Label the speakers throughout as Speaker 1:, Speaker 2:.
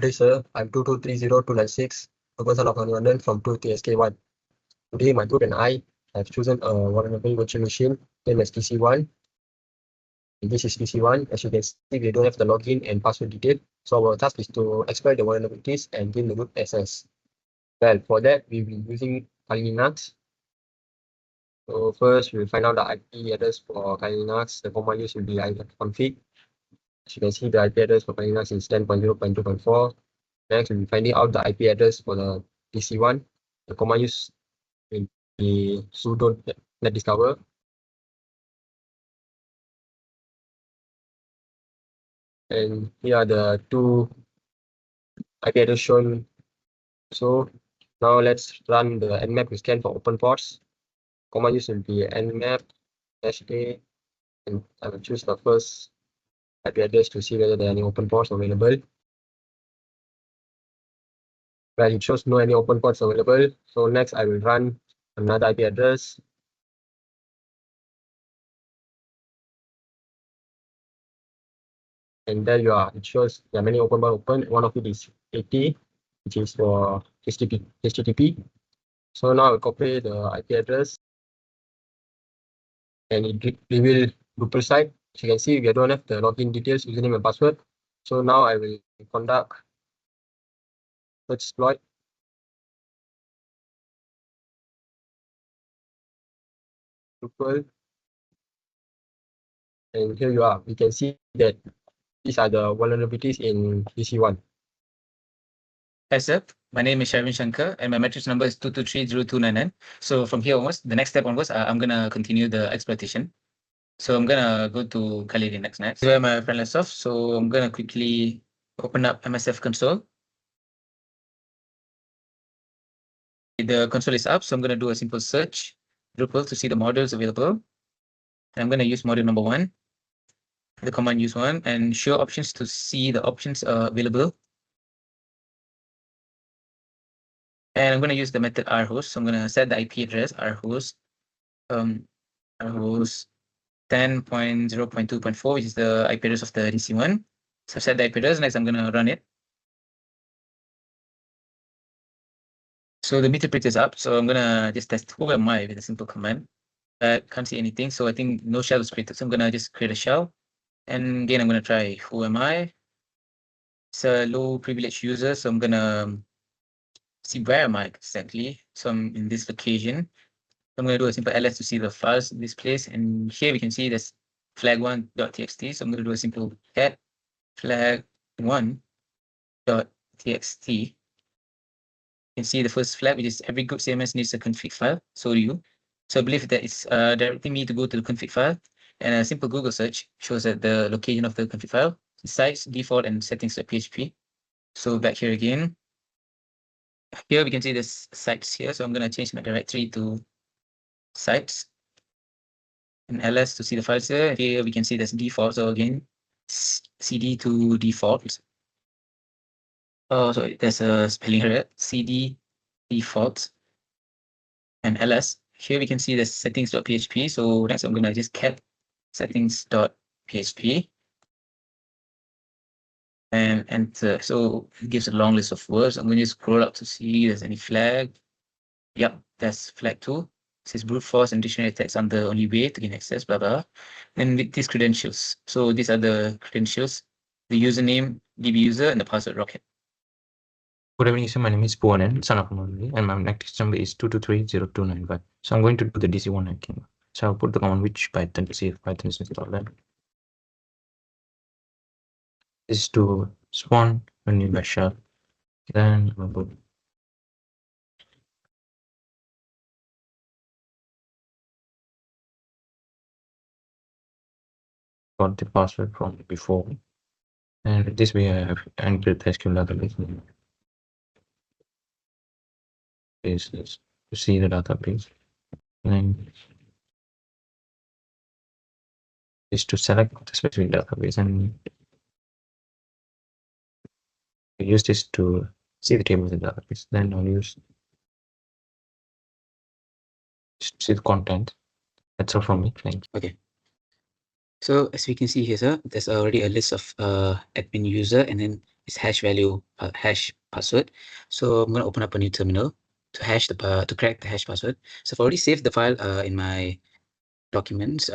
Speaker 1: Today, sir, I'm 2230296, a person of London from 2TSK1. Today, my group and I have chosen a vulnerable virtual machine named as DC-1. This is DC-1. As you can see, we don't have the login and password detail. So our task is to exploit the vulnerabilities and gain the root access. Well, for that, we'll be using Kali Linux. So first, we'll find out the IP address for Kali Linux. The command use will be config. As you can see, the IP address for Kali Linux is 10.0.2.4. Next, we'll be finding out the IP address for the DC-1. The command use will be sudo netdiscover. And here are the two IP address shown. So now let's run the nmap to scan for open ports. Command use will be nmap -a, and I will choose the first IP address to see whether there are any open ports available. Well, it shows no any open ports available. So next I will run another IP address. And there you are. It shows there are many open ports open. One of it is 80, which is for HTTP. So now I'll copy the IP address and it reveal Drupal site. As you can see, we don't have the login details, username and password. So now I will conduct search exploit. Drupal. And here you are. You can see that these are the vulnerabilities in DC-1.
Speaker 2: Hi, sir. My name is Sharvin Shankar, and my matrix number is 2230299. So from here onwards, the next step onwards, I'm going to continue the exploitation. So I'm going to go to Kali Linux next. Where my friend left off. So I'm going to quickly open up MSF console. The console is up, so I'm going to do a simple search, Drupal, to see the modules available. And I'm going to use module number 1, the command use 1, and show options to see the options available. And I'm going to use the method rhost. So I'm going to set the IP address rhost, rhost 10.0.2.4, which is the IP address of the DC-1. So I've set the IP address. Next, I'm going to run it. So the meter print is up. So I'm going to just test who am I with a simple command. I can't see anything. So I think no shell is created. So I'm going to just create a shell. And again, I'm going to try who am I. It's a low privilege user. So I'm going to see where am I exactly. So I'm in this location. I'm going to do a simple ls to see the files in this place. And here we can see there's flag1.txt. So I'm going to do a simple cat flag1.txt. You can see the first flag, which is every group CMS needs a config file. So do you. So I believe that it's directing me to go to the config file. And a simple Google search shows that the location of the config file, sites, default, and settings.php. So back here again. Here we can see this sites here. So I'm going to change my directory to sites. And ls to see the files here. Here we can see there's default. So again, cd to default. Oh, sorry, there's a spelling error. cd default and ls. Here we can see the settings.php. So next I'm gonna just cat settings.php and enter. So it gives a long list of words. I'm going to scroll up to see if there's any flag. Yep, that's flag 2. It says brute force and dictionary text on the only way to gain access, blah, blah. And with these credentials. So these are the credentials, the username, DB user, and the password rocket.
Speaker 3: Good evening, sir. My name is Puanan, son of Noli, and my next number is 2230295. So I'm going to do the DC-1 hacking. So I'll put the command which Python to see if Python is installed. This is to spawn a new bash shell. Then I'll put got the password from before. And this way I have encrypted the SQL database. Is to see the database. And is to select the specific database and use this to see the table of the database. Then I'll use see the content. That's all from me. Thanks.
Speaker 2: Okay. So as we can see here, sir, there's already a list of admin user, and then
Speaker 3: is hash value hash password. So I'm going to open up a new terminal to hash the to crack the hash password. So I've already saved the file in my documents.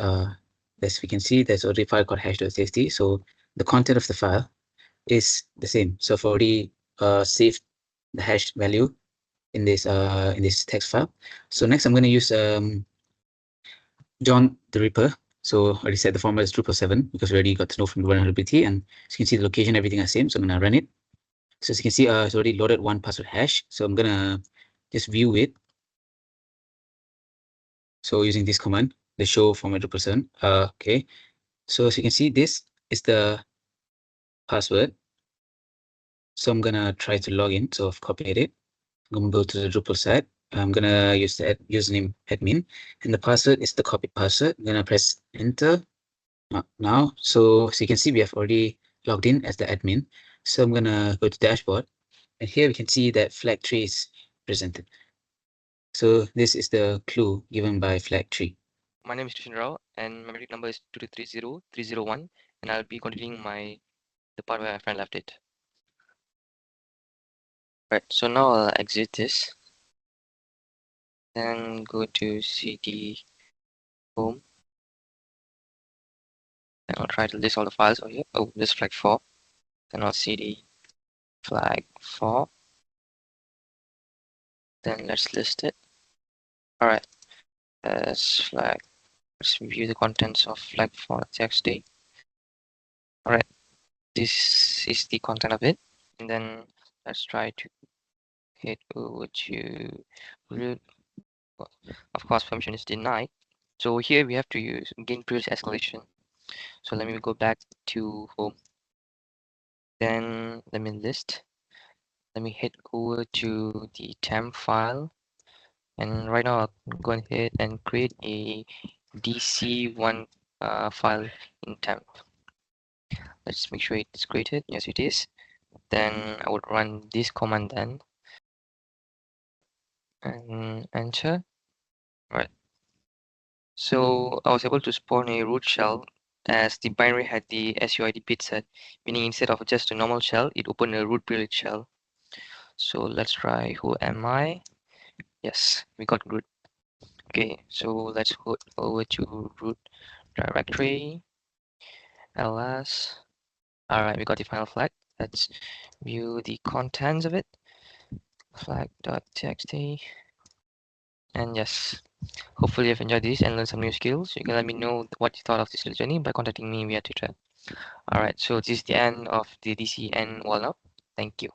Speaker 3: As we can see, there's already a file called hash.txt. So the content of the file is the same. So I've already saved the hash value in this text file. So next I'm going to use John the Ripper. So I already said the format is 777 because we already got to know from the vulnerability, and as you can see the location, everything is the same. So I'm going to run it. So as you can see, it's already loaded one password hash. So I'm going to just view it. So using this command, the show format 777. Okay. So as you can see, this is the password. So I'm going to try to log in. So I've copied it. I'm going to go to the Drupal site. I'm going to use the username admin, and the password is the copied password. I'm going to press enter now. So as you can see, we have already logged in as the admin. So I'm going to go to dashboard, and here we can see that flag 3 is presented. So this is the clue given by flag 3.
Speaker 4: My name is Tushin Rao, and my memory number is 2230301, and I'll be continuing the part where my friend left it. Right, so now I'll exit this, then go to cd home, and I'll try to list all the files over here. Oh, this flag 4, then I'll cd flag 4, then let's list it. All right, let's view the contents of flag 4.txt. All right, this is the content of it, and then let's try to head over to root. Of course, permission is denied. So here we have to use gain privilege escalation. So let me go back to home. Then let me list. Let me head over to the temp file. And right now I'll go ahead and create a DC-1 file in temp. Let's make sure it's created. Yes, it is. Then I would run this command then. And enter. Right. So I was able to spawn a root shell as the binary had the SUID bit set, meaning instead of just a normal shell, it opened a root privilege shell. So let's try who am I? Yes, we got root. Okay, so let's go over to root directory, ls. Alright, we got the final flag. Let's view the contents of it. Flag.txt. And yes, hopefully you've enjoyed this and learned some new skills. You can let me know what you thought of this little journey by contacting me via Twitter. Alright, so this is the end of the DC and Vulnhub. Thank you.